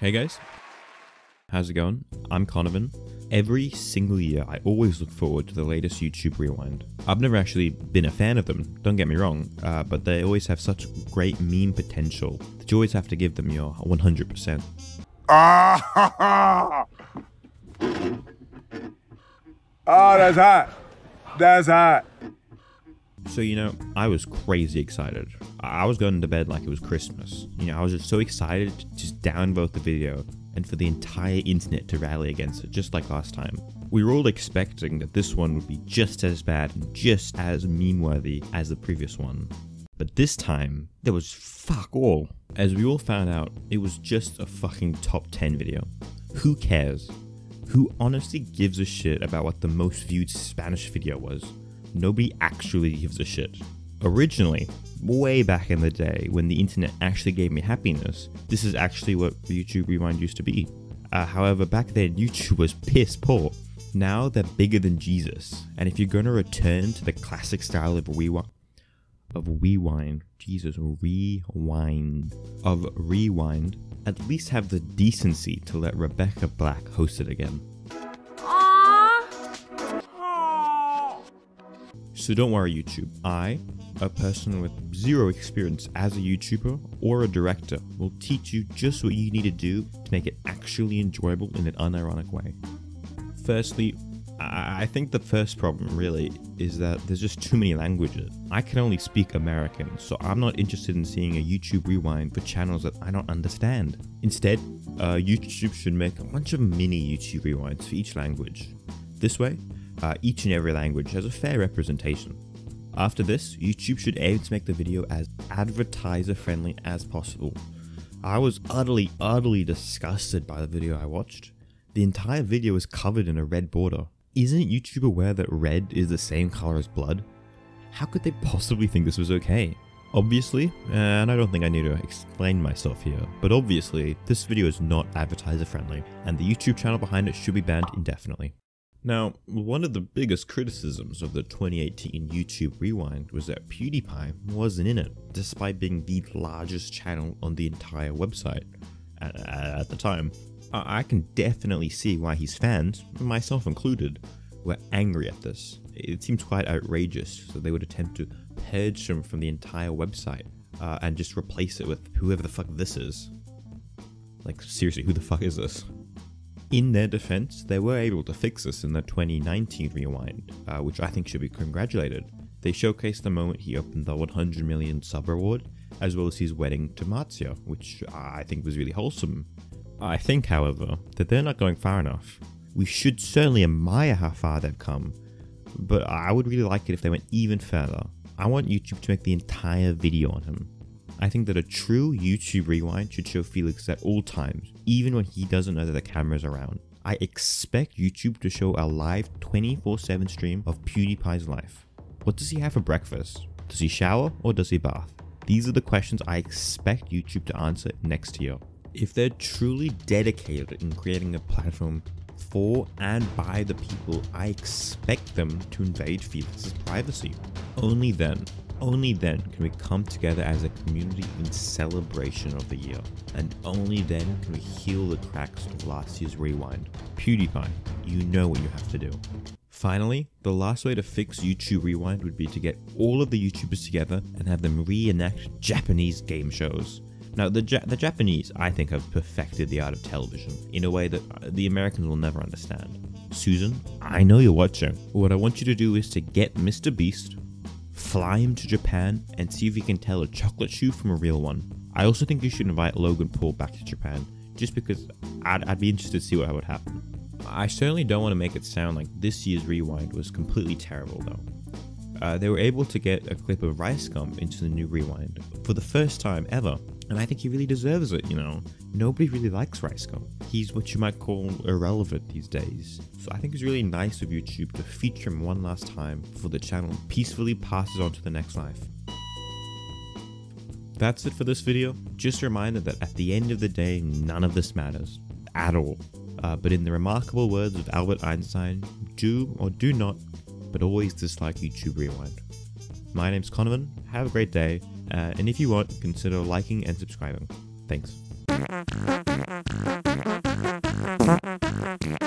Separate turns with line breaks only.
Hey guys, how's it going? I'm Conovan. Every single year, I always look forward to the latest YouTube Rewind. I've never actually been a fan of them, don't get me wrong, but they always have such great meme potential that you always have to give them your 100%.
Oh, that's hot. That's hot.
So, I was crazy excited. I was going to bed like it was Christmas. I was just so excited to just downvote the video and for the entire internet to rally against it, just like last time. We were all expecting that this one would be just as bad and just as meme-worthy as the previous one. But this time, there was fuck all. As we all found out, it was just a fucking top 10 video. Who cares? Who honestly gives a shit about what the most viewed Spanish video was? Nobody actually gives a shit. Originally, way back in the day when the internet actually gave me happiness, this is actually what YouTube Rewind used to be. However, back then YouTube was piss poor. Now they're bigger than Jesus, and if you're gonna return to the classic style of rewind, at least have the decency to let Rebecca Black host it again. So don't worry YouTube, I, a person with zero experience as a YouTuber or a director, will teach you just what you need to do to make it actually enjoyable in an unironic way. Firstly, I think the first problem really is that there's just too many languages. I can only speak American, so I'm not interested in seeing a YouTube Rewind for channels that I don't understand. Instead, YouTube should make a bunch of mini YouTube Rewinds for each language. This way, each and every language has a fair representation. After this, YouTube should aim to make the video as advertiser friendly as possible. I was utterly disgusted by the video I watched. The entire video is covered in a red border. Isn't YouTube aware that red is the same color as blood? How could they possibly think this was okay? Obviously, and I don't think I need to explain myself here, but obviously, this video is not advertiser friendly, and the YouTube channel behind it should be banned indefinitely. Now, one of the biggest criticisms of the 2018 YouTube Rewind was that PewDiePie wasn't in it, despite being the largest channel on the entire website at the time. I can definitely see why his fans, myself included, were angry at this. It seems quite outrageous that they would attempt to purge him from the entire website and just replace it with whoever the fuck this is. Like, seriously, who the fuck is this? In their defense, they were able to fix this in the 2019 Rewind, which I think should be congratulated. They showcased the moment he opened the 100 million sub reward, as well as his wedding to Marzia, which I think was really wholesome. I think, however, that they're not going far enough. We should certainly admire how far they've come, but I would really like it if they went even further. I want YouTube to make the entire video on him. I think that a true YouTube Rewind should show Felix at all times, even when he doesn't know that the camera's around. I expect YouTube to show a live 24/7 stream of PewDiePie's life. What does he have for breakfast? Does he shower or does he bath? These are the questions I expect YouTube to answer next year. If they're truly dedicated in creating a platform for and by the people, I expect them to invade Felix's privacy. Only then can we come together as a community in celebration of the year. And only then can we heal the cracks of last year's Rewind. PewDiePie, you know what you have to do. Finally, the last way to fix YouTube Rewind would be to get all of the YouTubers together and have them reenact Japanese game shows. Now, the Japanese, I think, have perfected the art of television in a way that the Americans will never understand. Susan, I know you're watching. What I want you to do is to get Mr. Beast, fly him to Japan, and see if he can tell a chocolate shoe from a real one. I also think you should invite Logan Paul back to Japan, just because I'd be interested to see what would happen. I certainly don't want to make it sound like this year's Rewind was completely terrible though. They were able to get a clip of Rice Gum into the new Rewind for the first time ever, and I think he really deserves it, Nobody really likes Rice Gum. He's what you might call irrelevant these days. So I think it's really nice of YouTube to feature him one last time before the channel peacefully passes on to the next life. That's it for this video. Just a reminder that at the end of the day, none of this matters. At all. But in the remarkable words of Albert Einstein, do or do not, but always dislike YouTube Rewind. My name's Conovan, have a great day, and if you want, consider liking and subscribing. Thanks. Bye.